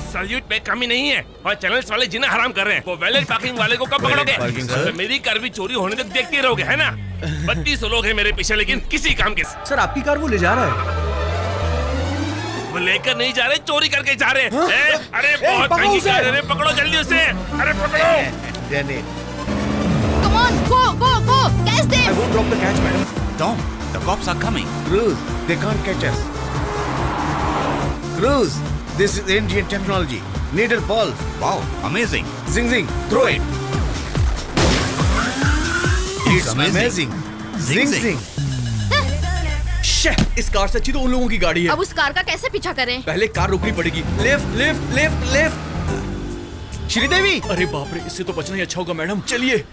Salute पे कमी नहीं है और चैनल्स वाले जिन्हें हराम कर रहे हैं वो वैलेट पार्किंग वाले को कब पकड़ोगे? सर मेरी कार भी चोरी होने तक देखते रहोगे है ना? 32 लोग हैं मेरे पीछे लेकिन किसी काम के। सर आपकी कार वो ले जा रहा है। वो लेकर नहीं जा रहे, चोरी करके जा रहे हैं। अरे बहुत महंगी कार है, पकड़ो जल्दी उसे। अरे पकड़ो। Come on, go, go, go! Catch them! I won't drop the catch, madam. Tom, the cops are coming. Cruz, they can't catch us. Cruz, this is Indian technology. Needle pulse. Wow, amazing. Zing zing, throw it. It's amazing. Zing zing. इस car से अच्छी तो उन लोगों की गाड़ी है। अब उस कार का कैसे पीछा करें? पहले कार रोकनी पड़ेगी। Left left left left. Sridevi, अरे बाप रे, इससे तो बचना ही अच्छा होगा मैडम। चलिए।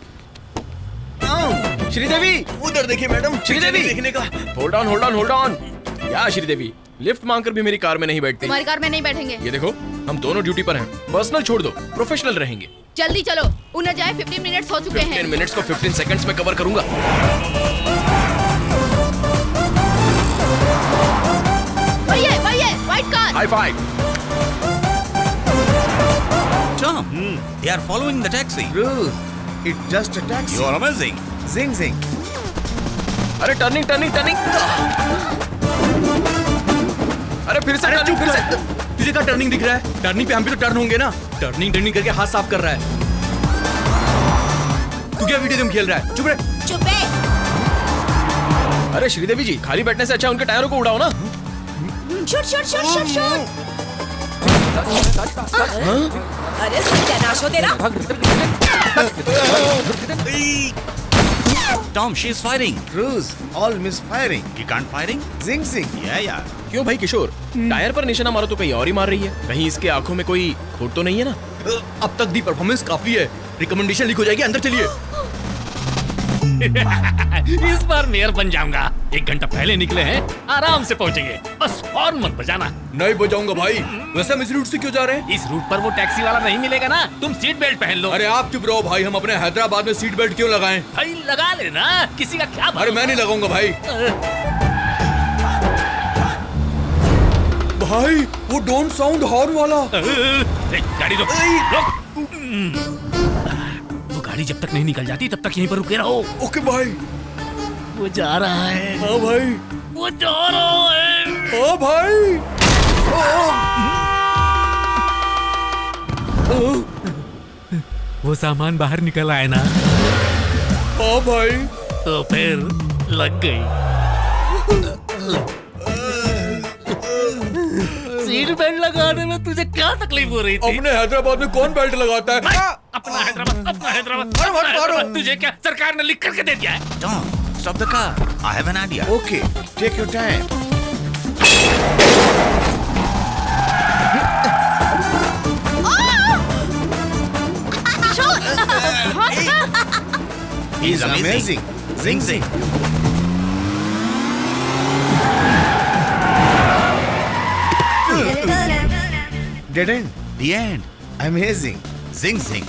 श्रीदेवी, उधर देखिए मैडम। श्रीदेवी देखने का। Hold on hold on hold on. या श्रीदेवी, लिफ्ट मांगकर भी मेरी कार में नहीं बैठती। तुम्हारी कार में नहीं बैठेंगे। ये देखो, हम दोनों ड्यूटी पर हैं। पर्सनल छोड़ दो, प्रोफेशनल रहेंगे। जल्दी चलो, उन्हें जाए 15 मिनट्स हो चुके हैं। 15 मिनट्स को 15 सेकंड्स में कवर करूंगा। वही है, white car. High five. Tom, they are following the taxi. Cruz, it's just a taxi. You are amazing. Zing zing. अरे टर्निंग टर्निंग टर्निंग। अरे फिर से टर्निंग, फिर से। तुझे क्या टर्निंग दिख रहा है? टर्निंग पे हम भी तो टर्न होंगे ना। टर्निंग टर्निंग करके हाथ साफ कर रहा है। तू क्या वीडियो गेम खेल रहा है? चुप रहे। चुप है। अरे श्रीदेवी जी, खाली बैठने से अच्छा उनके टायरों को उड़ाओ ना। Shoot shoot shoot shoot shoot. अरे सत्यानाश हो तेरा। Tom, she is firing. Cruz, all misfiring. You can't firing? Zing zing. Yeah. क्यों भाई किशोर, टायर पर निशाना मारो तो कहीं और ही मार रही है। कहीं इसके आंखों में कोई खोट तो नहीं है ना? अब तक दी परफॉर्मेंस काफी है। रिकमेंडेशन लीक हो जाएगी, अंदर चलिए। इस बार मेयर बन जाऊंगा। 1 घंटा पहले निकले हैं, आराम से पहुंचेंगे। बस हॉर्न मत बजाना। नहीं बजाऊंगा भाई। वैसे हम इस रूट से क्यों जा रहे हैं? इस रूट पर वो टैक्सी वाला नहीं मिलेगा ना। तुम सीट बेल्ट पहन लो। अरे आप चुप रहो भाई, हम अपने हैदराबाद में सीट बेल्ट क्यों लगाएं? भाई लगा लेना, किसी का क्या? अरे मैं नहीं लगाऊंगा भाई। भाई वो डोंट साउंड हॉर्न वाला। गाड़ी रोक, रोक। वो गाड़ी जब तक नहीं निकल जाती तब तक यहीं पर रुके रहो। ओके भाई। वो जा रहा है। हाँ भाई, वो जा रहा है। हाँ भाई। वो सामान बाहर निकल आए ना। हाँ भाई। तो फिर लग गई। सीट बेल्ट लगाने में तुझे क्या तकलीफ हो रही थी? अपने हैदराबाद में कौन बेल्ट लगाता है? अपना हैदराबाद तुझे क्या सरकार ने लिख करके दे दिया है? Tom, stop the car. I have an idea. Okay, take your time. He's amazing. Zing zing. Dead end. The end. Amazing. Zing zing.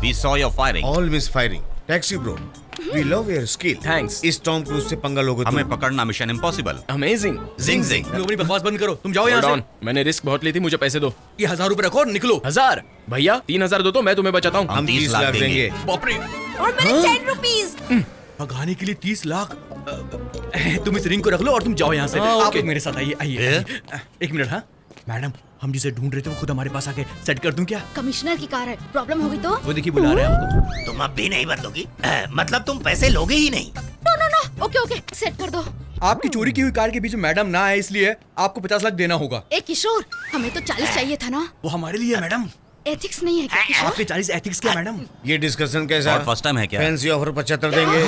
We saw your firing. All misfiring. Taxi bro. We love your skill. Thanks. इस Tom cruise से पंगा लोगे हमें पकड़ना mission impossible. Amazing. Zing zing. तुम अपनी बकवास बंद करो, तुम जाओ यहाँ से। मैंने रिस्क बहुत ली थी, मुझे पैसे दो। ये 1000 रुपए रखो और निकलो। 1000? भैया 3000 दो तो मैं तुम्हें बचाता हूँ। हम 30 लाख देंगे। बाप रे। और मैंने 10 रुपीस। भगाने के लिए 30 लाख। तुम इस रिंग को रख लो और तुम जाओ यहाँ से। आप मेरे साथ आइए, आइए। 1 मिनट। हाँ मैडम, हम जिसे ढूंढ रहे थे वो खुद हमारे पास आके सेट कर दूं क्या? कमिश्नर की कार है, प्रॉब्लम होगी तो? वो देखिए बुला रहे हैं हमको। तुम अब भी नहीं बदलोगी? मतलब तुम पैसे लोगे ही नहीं? नो, ओके, सेट कर दो। आपकी चोरी की हुई कार के बीच में मैडम ना आए इसलिए आपको 50 लाख देना होगा। ए किशोर, हमें तो 40 चाहिए था ना। वो हमारे लिए है मैडम। एथिक्स नहीं है क्या किशोर? आपके 40 एथिक्स क्या मैडम? ये डिस्कशन कैसा? और फर्स्ट टाइम है क्या? फैंसी ऑफर 75 देंगे।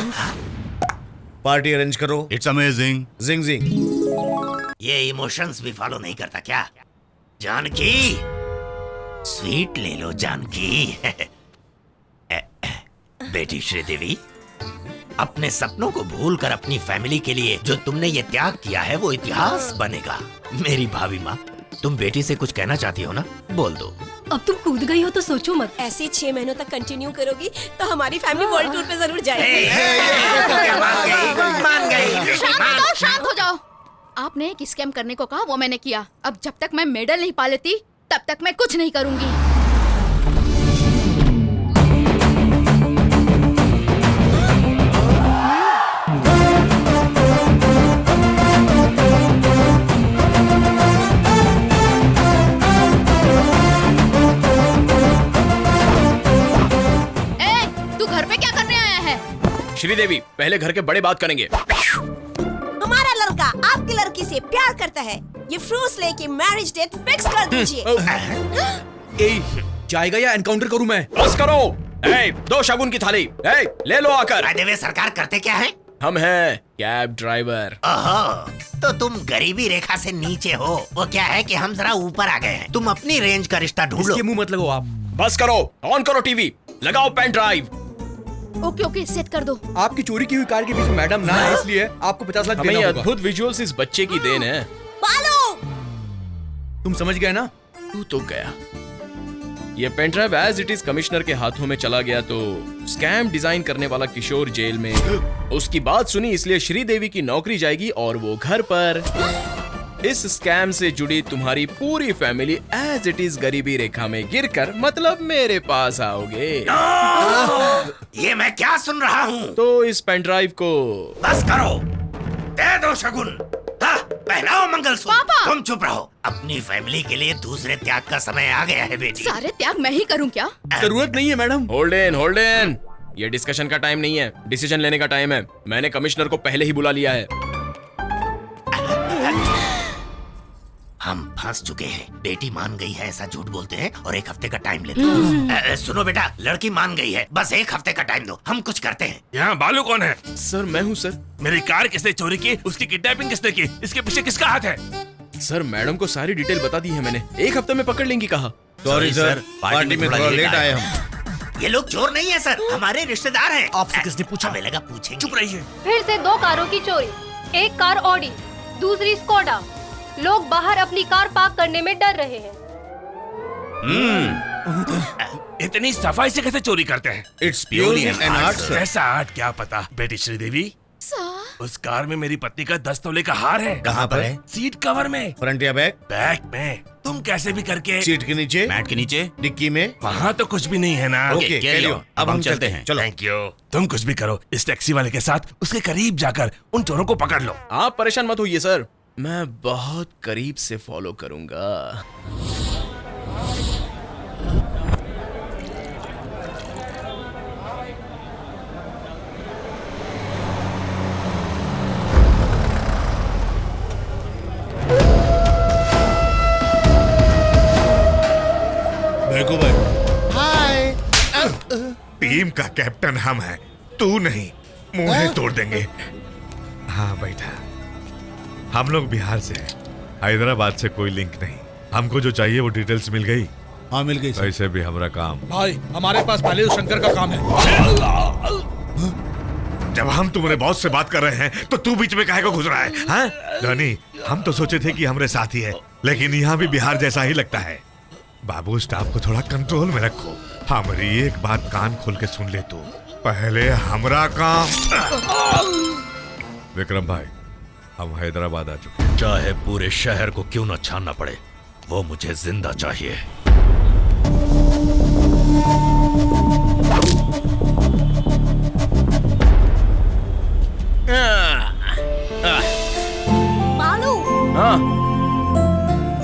पार्टी अरेंज करो। It's amazing. जिंग जिंग। ये इमोशंस भी फॉलो नहीं करता क्या? जानकी, स्वीट ले लो जानकी। बेटी श्रीदेवी, अपने सपनों को भूलकर अपनी फैमिली के लिए जो तुमने ये त्याग किया है वो इतिहास बनेगा। मेरी भाभी माँ, तुम बेटी से कुछ कहना चाहती हो ना? बोल दो। अब तुम कूद गई हो तो सोचो मत। ऐसे 6 महीनों तक कंटिन्यू करोगी तो हमारी फैमिली वर्ल्ड टूर पे जरूर जाएगी। मान गई। शांत हो जाओ। आपने एक स्कैम करने को कहा, वो मैंने किया। अब जब तक मैं मेडल नहीं पा लेती तब तक मैं कुछ नहीं करूंगी। श्रीदेवी, पहले घर के बड़े बात करेंगे। हमारा लड़का आपकी लड़की से प्यार करता है। ये फ्रूट्स लेके मैरिज डेट फिक्स कर दीजिए। जाएगा या एनकाउंटर करूं मैं? बस करो। दो शगुन की थाली। ले लो आकर। देवे सरकार करते क्या है? हम हैं कैब ड्राइवर। तो तुम गरीबी रेखा से नीचे हो। वो क्या है कि हम जरा ऊपर आ गए हैं। तुम अपनी रेंज का रिश्ता ढूंढो। इसके मुंह मत लगो आप। बस करो, ऑन करो टीवी, लगाओ pen drive. Okay okay, set कर दो। आपकी चोरी की हुई कार के बीच में मैडम ना है, इसलिए आपको 50 लाख देना होगा। अद्भुत विजुअल्स इस बच्चे की देन है। बालू, तुम समझ गए ना? तू तो गया। ये pen drive as it is commissioner के हाथों में चला गया तो स्कैम डिजाइन करने वाला किशोर जेल में। उसकी बात सुनी इसलिए श्रीदेवी की नौकरी जाएगी और वो घर पर इस स्कैम से जुड़ी तुम्हारी पूरी फैमिली एज इट इज गरीबी रेखा में गिरकर मतलब मेरे पास आओगे। ये मैं क्या सुन रहा हूँ? तो इस पेन ड्राइव को बस करो, दे दो शगुन, पहनाओ मंगलसूत्र। तुम चुप रहो। अपनी फैमिली के लिए दूसरे त्याग का समय आ गया है बेटी। सारे त्याग मैं ही करूँ क्या? जरूरत नहीं है मैडम। Hold in. ये डिस्कशन का टाइम नहीं है, डिसीजन लेने का टाइम है। मैंने कमिश्नर को पहले ही बुला लिया है। हम फंस चुके हैं। बेटी मान गई है ऐसा झूठ बोलते हैं और 1 हफ्ते का टाइम लेते हैं। सुनो बेटा, लड़की मान गई है, बस 1 हफ्ते का टाइम दो, हम कुछ करते हैं। यहाँ बालू कौन है? सर मैं हूँ सर। मेरी कार किसने चोरी की? उसकी किडनैपिंग किसने की? इसके पीछे किसका हाथ है? सर मैडम को सारी डिटेल बता दी है मैंने। 1 हफ्ते में पकड़ लेंगी कहा। सॉरी सर, पार्टी में थोड़ा लेट आए हम। ये लोग चोर नहीं है सर, हमारे रिश्तेदार हैं। आपसे किसने पूछा? हमें लगा पूछेंगे। चुप रहिए। फिर से 2 कारों की चोरी, एक कार ऑडी, दूसरी स्कोडा। लोग बाहर अपनी कार पार्क करने में डर रहे हैं। इतनी सफाई से कैसे चोरी करते हैं? It's purely an art sir. ऐसा आर्ट क्या पता। बेटी श्रीदेवी, उस कार में मेरी पत्नी का 10 तोले का हार है। कहाँ पर है? सीट कवर में। फ्रंट या बैक? बैक में। तुम कैसे भी करके सीट के नीचे? मैट के नीचे? डिक्की में? वहाँ तो कुछ भी नहीं है ना। Okay, carry on. अब हम चलते हैं। चलो। Thank you. तुम कुछ भी करो, इस टैक्सी वाले के साथ उसके करीब जाकर उन चोरों को पकड़ लो। आप परेशान मत होइए सर, मैं बहुत करीब से फॉलो करूंगा। देखो भाई। हाय। टीम का कैप्टन हम हैं, तू नहीं। मुंह तोड़ देंगे। हाँ बैठा। हम लोग बिहार से हैं, हैदराबाद से कोई लिंक नहीं। हमको जो चाहिए वो डिटेल्स मिल गई। हाँ मिल गई। वैसे भी हमारा काम। भाई हमारे पास पहले उस शंकर का काम है। जब हम तुम्हारे बॉस से बात कर रहे हैं तो तू बीच में काहे को घुस रहा है? हाँ? धनी, हम तो सोचे थे कि हमारे साथी है, लेकिन यहाँ भी बिहार जैसा ही लगता है। बाबू, स्टाफ को थोड़ा कंट्रोल में रखो। हमारी एक बात कान खोल के सुन ले तू। पहले हमारा काम। विक्रम भाई, हम हैदराबाद आ चुके। चाहे पूरे शहर को क्यों न छानना पड़े, वो मुझे जिंदा चाहिए। बालू, हाँ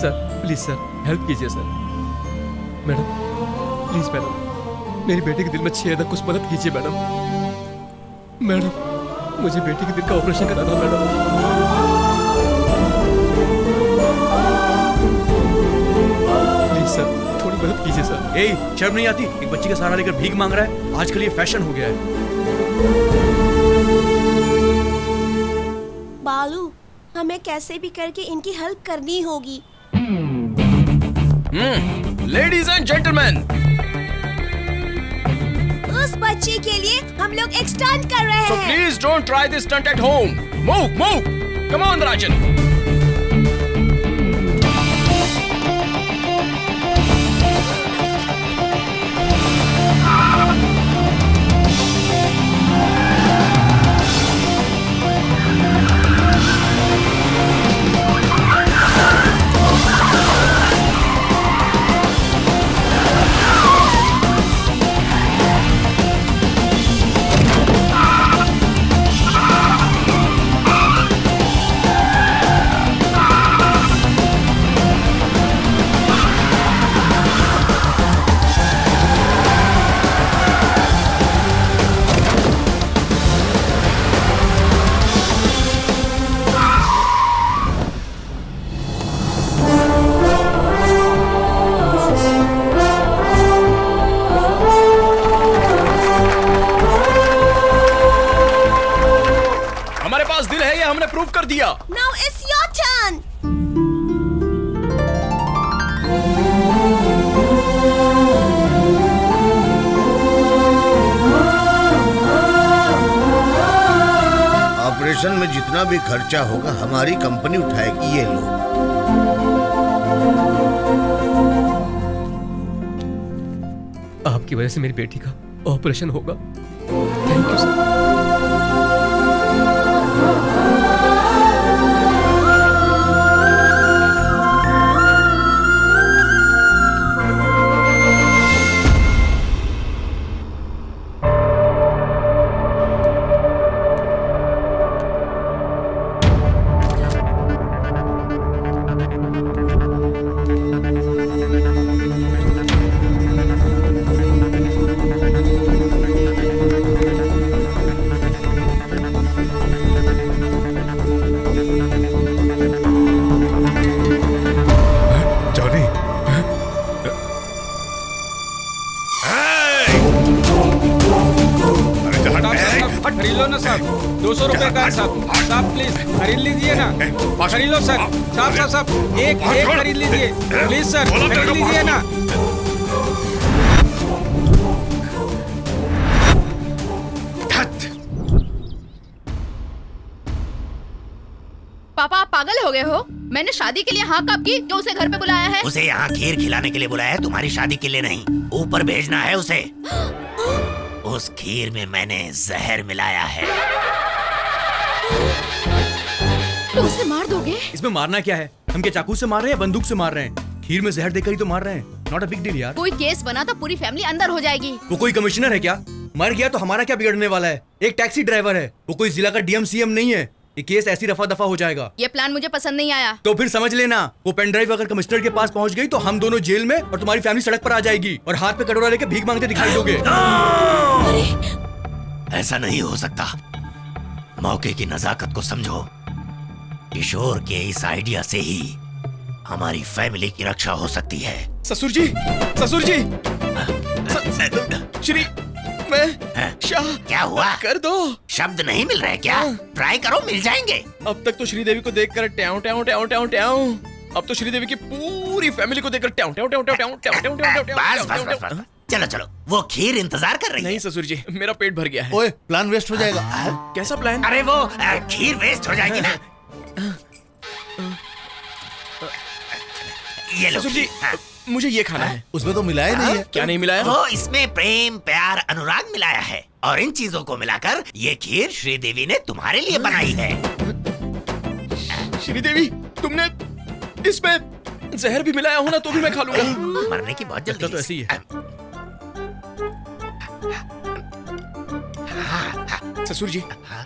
सर प्लीज सर, हेल्प कीजिए सर। मैडम प्लीज मैडम, मेरी बेटी के दिल में छेद है, कुछ मदद कीजिए मैडम। मैडम मुझे बेटी के दिल का ऑपरेशन कराना मैडम। प्लीज सर, थोड़ी मदद कीजिए सर। शर्म नहीं आती? एक बच्ची का सहारा लेकर भीख मांग रहा है। आजकल ये फैशन हो गया है। बालू, हमें कैसे भी करके इनकी हेल्प करनी होगी। लेडीज एंड जेंटलमैन, उस बच्चे के लिए हम लोग एक स्टंट कर रहे हैं। So please don't try this stunt at home. Move. Come on, Rajan. जितना भी खर्चा होगा हमारी कंपनी उठाएगी। ये लो। आपकी वजह से मेरी बेटी का ऑपरेशन होगा। Thank you sir. खरीद लो ना साहब, 200 रुपए का है साहब। साहब प्लीज खरीद लीजिए ना, खरीद लो सर। साहब साहब साहब एक खरीद लीजिए प्लीज सर, खरीद लीजिए ना। पापा आप पागल हो गए हो? मैंने शादी के लिए हाँ कब की जो उसे घर पे बुलाया है? उसे यहाँ खीर खिलाने के लिए बुलाया है, तुम्हारी शादी के लिए नहीं। ऊपर भेजना है उसे। उस खीर में मैंने जहर मिलाया है। तो उसे मार दोगे? इसमें मारना क्या है? हम क्या चाकू से मार रहे हैं या बंदूक से मार रहे हैं? खीर में जहर देकर ही तो मार रहे हैं। नॉट अ बिग डील यार। कोई केस बना तो पूरी फैमिली अंदर हो जाएगी। वो कोई कमिश्नर है क्या? मर गया तो हमारा क्या बिगड़ने वाला है? एक टैक्सी ड्राइवर है, वो कोई जिला का डीएम सीएम नहीं है। ये केस ऐसी रफा दफा हो जाएगा। ये प्लान मुझे पसंद नहीं आया। तो फिर समझ लेना, वो पेन ड्राइव अगर कमिश्नर के पास पहुंच गई तो हम दोनों जेल में और तुम्हारी फैमिली सड़क पर आ जाएगी और हाथ पे कटोरा लेके भीख मांगते दिखाई दोगे। ऐसा नहीं हो सकता। मौके की नजाकत को समझो। किशोर के इस आइडिया से ही हमारी फैमिली की रक्षा हो सकती है। ससुर जी, ससुर जी, श्री मैं शाह। क्या हुआ? कर दो। शब्द नहीं मिल रहे क्या? ट्राई करो, मिल जाएंगे। अब तक तो श्रीदेवी को देखकर ट्याऊ ट्याऊ ट्याऊ ट्याऊ ट्याऊ, अब तो श्रीदेवी की पूरी फैमिली को देखकर ट्याऊ ट्याऊ ट्याऊ ट्याऊ ट्याऊ ट्याऊ ट्याऊ ट्याऊ बस बस। चलो चलो, वो खीर इंतजार कर रही है। नहीं ससुर जी, मेरा पेट भर गया है। ओए, प्लान वेस्ट हो जाएगा। कैसा प्लान? अरे वो खीर वेस्ट हो जाएगी ना। ये लो ससुर जी, मुझे ये खाना है। उसमें तो मिलाया नहीं है। क्या नहीं मिलाया? वो इसमें प्रेम प्यार अनुराग मिलाया है और इन चीजों को मिलाकर ये खीर श्रीदेवी ने तुम्हारे लिए बनाई है। श्रीदेवी, तुमने इसमें जहर भी मिलाया हो ना तो भी मैं खा लूंगा। मरने की बहुत जल्दी तो ऐसी ही है। ससुर जी,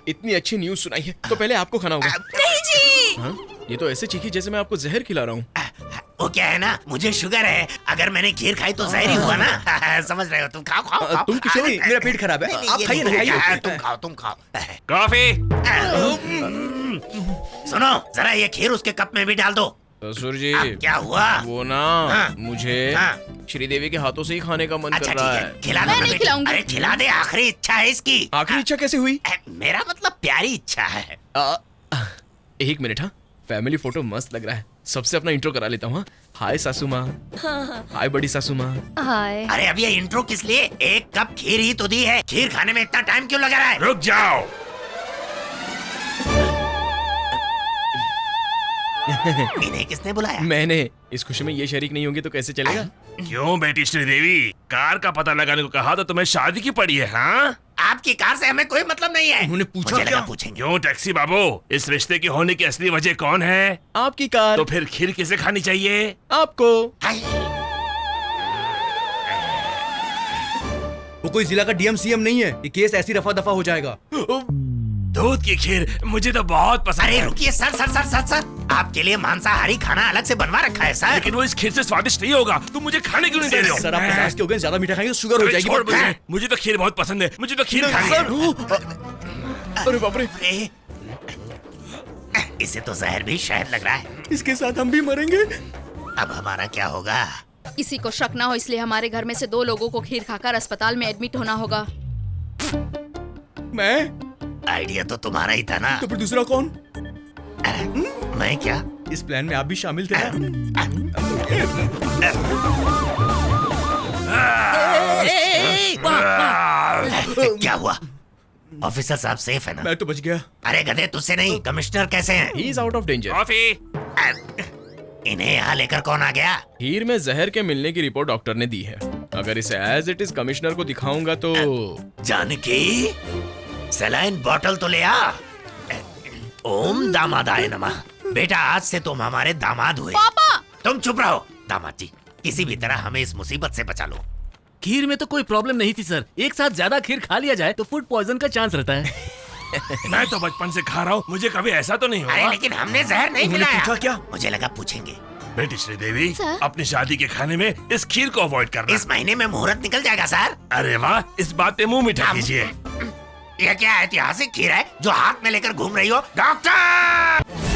इतनी अच्छी न्यूज सुनाई है तो पहले आपको खाना होगा। नहीं जी। हाँ? ये तो ऐसे चीखी जैसे मैं आपको जहर खिला रहा हूँ। वो क्या है ना, मुझे शुगर है, अगर मैंने खीर खाई तो जहर ही हुआ ना। समझ रहे हो? तुम खाओ खाओ खाओ। तुम किशोर, मेरा पेट खराब है। आप खाइए ना, खाइए। तुम खाओ। कॉफी। सुनो जरा, ये खीर उसके कप में भी डाल दो। ससुर जी, क्या हुआ? वो ना मुझे श्रीदेवी के हाथों से ही खाने का मन कर रहा है। खिला दो। नहीं खिलाऊंगी। अरे खिला दे, आखिरी इच्छा है इसकी। आखिरी इच्छा कैसे हुई? मेरा मतलब प्यारी इच्छा है। एक मिनट। हाँ, फैमिली फोटो मस्त लग रहा है। सबसे अपना इंट्रो करा लेता हूँ। हाय सासू माँ। हाय बड़ी सासू माँ। हाय। अरे अब ये इंट्रो किस लिए? एक कप खीर ही तो दी है, खीर खाने में इतना टाइम क्यों लगा रहा है? रुक जाओ। इन्हें किसने बुलाया? मैंने। इस खुशी में ये शरीक नहीं होंगे तो कैसे चलेगा? क्यों बेटी श्रीदेवी, कार का पता लगाने को कहा तो तुम्हें शादी की पड़ी है? हाँ, आपकी कार से हमें कोई मतलब नहीं है। उन्होंने पूछा मुझे क्या? लगा पूछेंगे। क्यों टैक्सी बाबू, इस रिश्ते की होने की असली वजह कौन है? आपकी कार। तो फिर खीर किसे खानी चाहिए? आपको। हाय। वो कोई जिला का डीएम सीएम नहीं है। ये केस ऐसी रफा दफा हो जाएगा। दूध की खीर मुझे तो बहुत पसंद अरे है। रुकिए सर, आपके लिए मांसाहारी खाना अलग से बनवा रखा है सर। लेकिन वो इस खीर से स्वादिष्ट नहीं होगा। तुम मुझे खाने क्यों नहीं दे रहे हो? सर, आप 50 के हो गए, ज्यादा मीठा खाएंगे तो शुगर हो अरे जाएगी। छोड़ मुझे तो खीर बहुत पसंद है। मुझे तो खीर खानी है। अरे बाप रे, इसे तो जहर भी शायद लग रहा है। इसके साथ हम भी मरेंगे। अब हमारा क्या होगा? किसी को शक ना हो इसलिए हमारे घर में से 2 लोगों को खीर खाकर अस्पताल में एडमिट होना होगा। मैं? आइडिया तो तुम्हारा ही था ना। तो फिर दूसरा कौन? मैं क्या? इस प्लान में आप भी शामिल थे ना? क्या हुआ? ऑफिसर साहब सेफ है ना? मैं तो बच गया। अरे गधे, तुझसे नहीं, कमिश्नर कैसे हैं? He is out of danger. Coffee. इन्हें यहाँ लेकर कौन आ गया? हीर में जहर के मिलने की रिपोर्ट डॉक्टर ने दी है। अगर इसे एज इट इज कमिश्नर को दिखाऊंगा तो जानकी, सलाइन बॉटल तो ले आ। ओम दामादाय नमः। बेटा, आज से तुम हमारे दामाद हुए। पापा! तुम चुप रहो। दामाद जी, किसी भी तरह हमें इस मुसीबत से बचा लो। खीर में तो कोई प्रॉब्लम नहीं थी सर, एक साथ ज्यादा खीर खा लिया जाए तो फूड पॉइजन का चांस रहता है। मैं तो बचपन से खा रहा हूँ, मुझे कभी ऐसा तो नहीं अरे हुआ। लेकिन हमने जहर नहीं उन्होंने मिलाया। पूछा क्या? मुझे लगा पूछेंगे। बेटी श्रीदेवी, सर? अपनी शादी के खाने में इस खीर को अवॉइड करना। इस महीने में मुहूर्त निकल जाएगा सर। अरे वाह, इस बात पे मुंह मीठा कीजिए। यह क्या ऐतिहासिक खीर है जो हाथ में लेकर घूम रही हो? डॉक्टर!